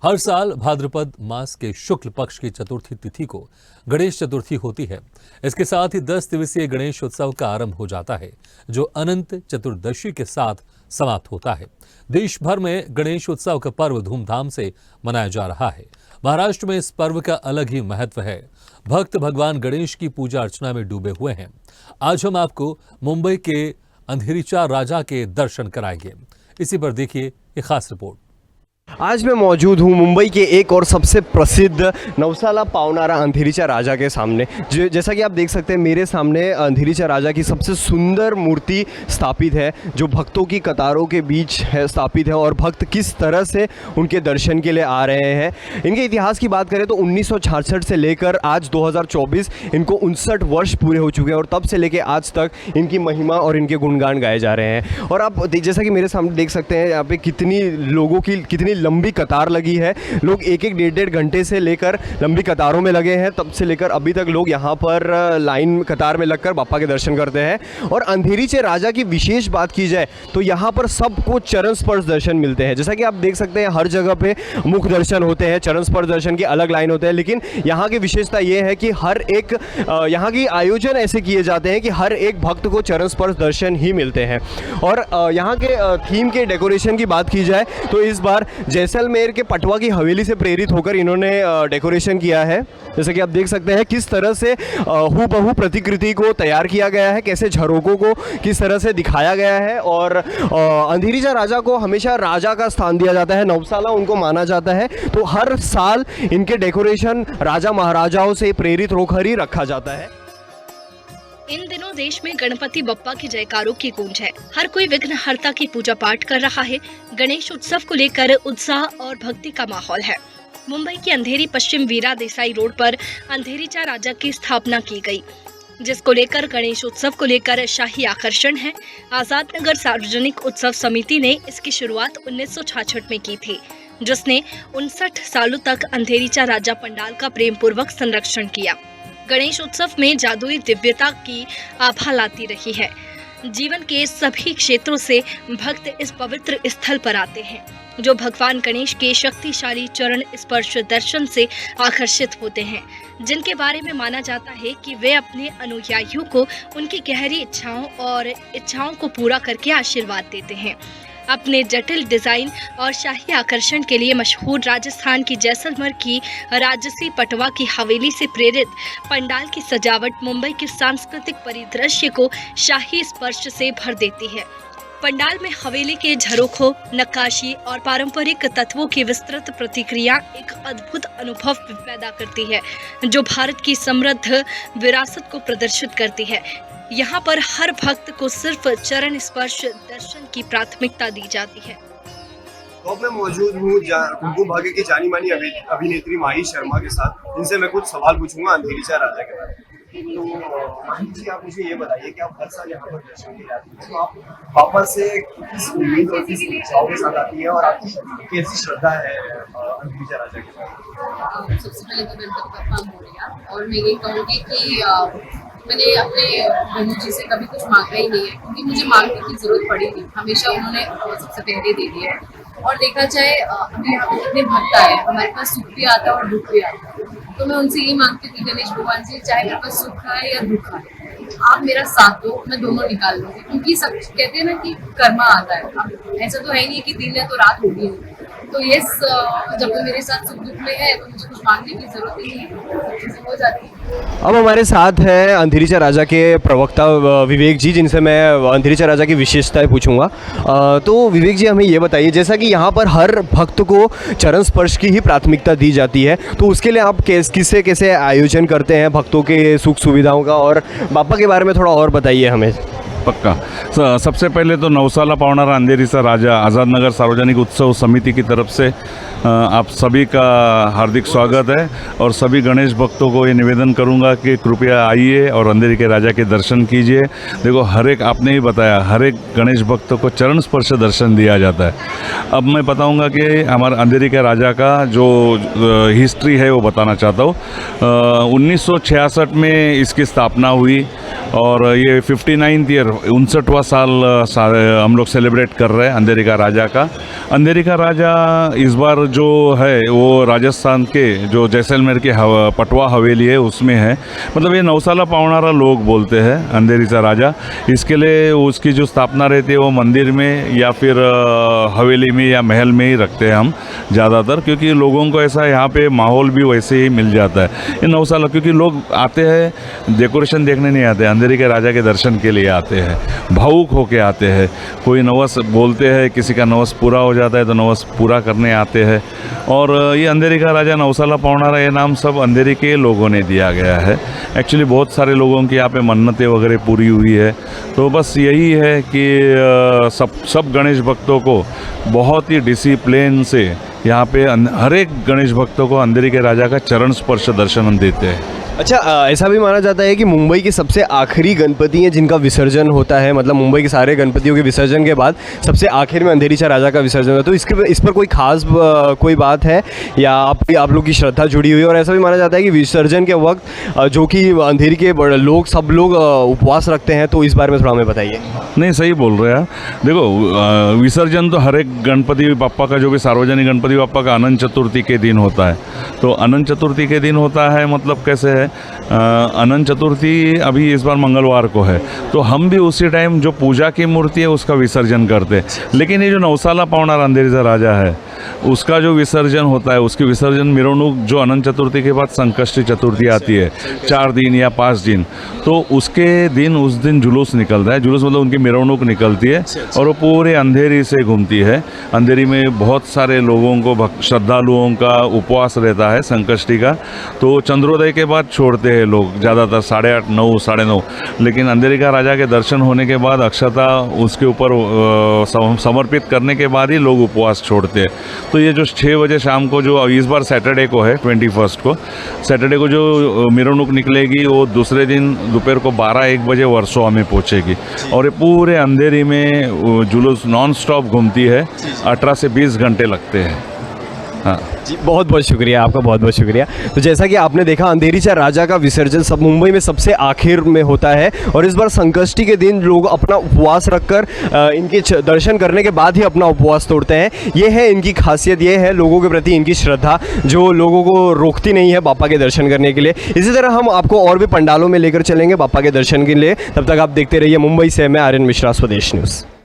हर साल भाद्रपद मास के शुक्ल पक्ष की चतुर्थी तिथि को गणेश चतुर्थी होती है। इसके साथ ही 10 दिवसीय गणेश उत्सव का आरंभ हो जाता है, जो अनंत चतुर्दशी के साथ समाप्त होता है। देश भर में गणेश उत्सव का पर्व धूमधाम से मनाया जा रहा है। महाराष्ट्र में इस पर्व का अलग ही महत्व है। भक्त भगवान गणेश की पूजा अर्चना में डूबे हुए हैं। आज हम आपको मुंबई के अंधेरीचा राजा के दर्शन कराएंगे। इसी पर देखिए ये खास रिपोर्ट। आज मैं मौजूद हूँ मुंबई के एक और सबसे प्रसिद्ध नवसाला पावनारा अंधेरीचा राजा के सामने। जैसा कि आप देख सकते हैं मेरे सामने अंधेरीचा राजा की सबसे सुंदर मूर्ति स्थापित है, जो भक्तों की कतारों के बीच है स्थापित है और भक्त किस तरह से उनके दर्शन के लिए आ रहे हैं। इनके इतिहास की बात करें तो 1966 से लेकर आज 2024 इनको 59 वर्ष पूरे हो चुके हैं और तब से लेकर आज तक इनकी महिमा और इनके गुणगान गाए जा रहे हैं। और आप जैसा कि मेरे सामने देख सकते हैं यहाँ पे कितनी लोगों की कितनी लंबी कतार लगी है। लोग एक डेढ़ घंटे से लेकर लंबी कतारों में लगे हैं। तब से लेकर अभी तक लोग यहाँ पर लाइन कतार में लगकर बापा के दर्शन करते हैं। और अंधेरीचे राजा की विशेष बात की जाए तो यहाँ पर सबको चरण स्पर्श दर्शन मिलते हैं। जैसा कि आप देख सकते हैं हर जगह पे मुख दर्शन होते हैं, चरण स्पर्श दर्शन की अलग लाइन होते हैं, लेकिन यहाँ की विशेषता ये है कि हर एक यहाँ की आयोजन ऐसे किए जाते हैं कि हर एक भक्त को चरण स्पर्श दर्शन ही मिलते हैं। और यहाँ के थीम के डेकोरेशन की बात की जाए तो इस बार जैसलमेर के पटवा की हवेली से प्रेरित होकर इन्होंने डेकोरेशन किया है। जैसे कि आप देख सकते हैं किस तरह से हूबहू प्रतिकृति को तैयार किया गया है, कैसे झरोकों को किस तरह से दिखाया गया है। और अंधेरीचा राजा को हमेशा राजा का स्थान दिया जाता है, नवसाला उनको माना जाता है, तो हर साल इनके डेकोरेशन राजा महाराजाओं से प्रेरित होकर ही रखा जाता है। इन दिनों देश में गणपति बप्पा की जयकारों की गूंज है। हर कोई विघ्नहर्ता की पूजा पाठ कर रहा है। गणेश उत्सव को लेकर उत्साह और भक्ति का माहौल है। मुंबई के अंधेरी पश्चिम वीरा देसाई रोड पर अंधेरीचा राजा की स्थापना की गई, जिसको लेकर गणेश उत्सव को लेकर शाही आकर्षण है। आजाद नगर सार्वजनिक उत्सव समिति ने इसकी शुरुआत 1966 में की थी, जिसने 59 सालों तक अंधेरीचा राजा पंडाल का प्रेम पूर्वक संरक्षण किया। गणेश उत्सव में जादुई दिव्यता की आभा लाती रही है। जीवन के सभी क्षेत्रों से भक्त इस पवित्र स्थल पर आते हैं, जो भगवान गणेश के शक्तिशाली चरण स्पर्श दर्शन से आकर्षित होते हैं, जिनके बारे में माना जाता है कि वे अपने अनुयायियों को उनकी गहरी इच्छाओं को पूरा करके आशीर्वाद देते हैं। अपने जटिल डिजाइन और शाही आकर्षण के लिए मशहूर राजस्थान की जैसलमेर की राजसी पटवा की हवेली से प्रेरित पंडाल की सजावट मुंबई के सांस्कृतिक परिदृश्य को शाही स्पर्श से भर देती है। पंडाल में हवेली के झरोखों, नक्काशी और पारंपरिक तत्वों की विस्तृत प्रतिक्रिया एक अद्भुत अनुभव पैदा करती है, जो भारत की समृद्ध विरासत को प्रदर्शित करती है। यहाँ पर हर भक्त को सिर्फ चरण स्पर्श दर्शन की प्राथमिकता दी जाती है। तो अब मैं मौजूद हूँ कुमकुम भाग्य की जानी मानी अभिनेत्री माही शर्मा के साथ, जिनसे मैं कुछ सवाल पूछूंगा अंधेरीचा राजा के बारे में। तो माही जी, आप मुझे ये बताइए कि आप हर साल यहाँ पर दर्शन के लिए आती हैं, तो आप वापस से किस उम्मीद और किस इच्छाओं के साथ आती है और आपकी कैसी श्रद्धा है अंधेरीचा राजा के बारे में? सबसे पहले तो गणपति बप्पा मोरया, और मैं ये कहूँगी कि मैंने अपने बहू जी से कभी कुछ मांगा ही नहीं है, क्योंकि मुझे मांगने की जरूरत पड़ी नहीं। हमेशा उन्होंने सबसे पहले दे दिया है। और देखा जाए अभी यहाँ पे कितने भक्त आए हैं, हमारे पास सुख भी आता है और दुख भी आता है, तो मैं उनसे ये मांगती हूँ कि गणेश भगवान जी, चाहे मेरे पास सुख आए या दुख आए, आप मेरा साथ दो, मैं दोनों निकाल लूंगी। क्योंकि सब कहते हैं ना कि कर्मा आता है, अब ऐसा तो है नहीं कि दिन है तो रात होगी। तो यस, जब वो मेरे साथ सुख दुख में है तो मुझे कुछ मांगने की जरूरत ही नहीं है, चीजें हो जाती है। अब हमारे साथ है अंधेरीचा राजा के प्रवक्ता विवेक जी, जिनसे मैं अंधेरीचा राजा की विशेषताएं पूछूंगा। तो विवेक जी, हमें ये बताइए, जैसा कि यहाँ पर हर भक्त को चरण स्पर्श की ही प्राथमिकता दी जाती है, तो उसके लिए आप कैसे आयोजन करते हैं भक्तों के सुख सुविधाओं का, और बापा के बारे में थोड़ा और बताइए हमें। पक्का। सबसे पहले तो नवसाला पावनारा अंधेरीचा राजा आज़ाद नगर सार्वजनिक उत्सव समिति की तरफ से आप सभी का हार्दिक स्वागत है। और सभी गणेश भक्तों को ये निवेदन करूंगा कि कृपया आइए और अंधेरी के राजा के दर्शन कीजिए। देखो, हर एक, आपने ही बताया, हर एक गणेश भक्त को चरण स्पर्श दर्शन दिया जाता है। अब मैं बताऊंगा कि हमारे अंधेरी के राजा का जो हिस्ट्री है वो बताना चाहता हूँ। 1966 में इसकी स्थापना हुई और ये 59th ईयर 59वां साल हम लोग सेलिब्रेट कर रहे हैं अंधेरी का राजा का। अंधेरी का राजा इस बार जो है वो राजस्थान के जो जैसलमेर के पटवा हवेली है उसमें है। मतलब ये नवसाला पावनारा लोग बोलते हैं अंधेरी का राजा। इसके लिए उसकी जो स्थापना रहती है वो मंदिर में या फिर हवेली में या महल में ही रखते हैं हम ज़्यादातर, क्योंकि लोगों को ऐसा यहाँ पे माहौल भी वैसे ही मिल जाता है। ये नवसाला क्योंकि लोग आते हैं डेकोरेशन देखने नहीं आते, अंधेरी के राजा के दर्शन के लिए आते हैं, भावुक होके आते हैं। कोई नवस बोलते हैं, किसी का नवस पूरा हो जाता है तो नवस पूरा करने आते हैं। और ये अंधेरी का राजा नवसाला पावनारा ये नाम सब अंधेरी के लोगों ने दिया गया है। एक्चुअली बहुत सारे लोगों की यहाँ पे मन्नतें वगैरह पूरी हुई है। तो बस यही है कि सब गणेश भक्तों को बहुत ही डिसिप्लिन से यहाँ पे हर एक गणेश भक्तों को अंधेरी के राजा का चरण स्पर्श दर्शन हम देते हैं। अच्छा, ऐसा भी माना जाता है कि मुंबई के सबसे आखिरी गणपति हैं जिनका विसर्जन होता है, मतलब मुंबई के सारे गणपतियों के विसर्जन के बाद सबसे आखिर में अंधेरीचा राजा का विसर्जन होता है। तो इस पर कोई खास कोई बात है या आप लोग की श्रद्धा जुड़ी हुई है? और ऐसा भी माना जाता है कि विसर्जन के वक्त जो कि अंधेरी के लोग सब लोग उपवास रखते हैं, तो इस बारे में थोड़ा हमें बताइए। नहीं, सही बोल रहे हैं। देखो, विसर्जन तो हर एक गणपति बाप्पा का जो भी सार्वजनिक गणपति बाप्पा का अनंत चतुर्थी के दिन होता है। तो अनंत चतुर्थी के दिन होता है, मतलब कैसे है, अनंत चतुर्थी अभी इस बार मंगलवार को है, तो हम भी उसी टाइम जो पूजा की मूर्ति है उसका विसर्जन करते हैं। लेकिन ये जो नवसाला पावनारा अंधेरी का राजा है उसका जो विसर्जन होता है, उसकी विसर्जन मिरोनुक जो अनंत चतुर्थी के बाद संकष्टी चतुर्थी आती है 4 दिन या 5 दिन, तो उसके दिन उस दिन जुलूस निकलता है। जुलूस मतलब उनकी मिरोनुक निकलती है और वो पूरे अंधेरी से घूमती है। अंधेरी में बहुत सारे लोगों को श्रद्धालुओं का उपवास रहता है संकष्टी का, तो चंद्रोदय के बाद छोड़ते हैं लोग ज़्यादातर 8:30, 9, 9:30। लेकिन अंधेरी का राजा के दर्शन होने के बाद अक्षता उसके ऊपर समर्पित करने के बाद ही लोग उपवास छोड़ते हैं। तो ये जो 6 बजे शाम को, जो इस बार सैटरडे को है 21 को, सैटरडे को जो मिरोनुक निकलेगी वो दूसरे दिन दोपहर को 12-1 बजे वर्सोवा में पहुंचेगी और ये पूरे अंधेरी में जुलूस नॉन स्टॉप घूमती है। 18 से 20 घंटे लगते हैं। हाँ जी, बहुत बहुत शुक्रिया आपका, बहुत बहुत शुक्रिया। तो जैसा कि आपने देखा, अंधेरीचा राजा का विसर्जन सब मुंबई में सबसे आखिर में होता है और इस बार संकष्टी के दिन लोग अपना उपवास रखकर इनके दर्शन करने के बाद ही अपना उपवास तोड़ते हैं। ये है इनकी खासियत, ये है लोगों के प्रति इनकी श्रद्धा जो लोगों को रोकती नहीं है बापा के दर्शन करने के लिए। इसी तरह हम आपको और भी पंडालों में लेकर चलेंगे बापा के दर्शन के लिए। तब तक आप देखते रहिए। मुंबई से मैं आर्यन मिश्रा, स्वदेश न्यूज़।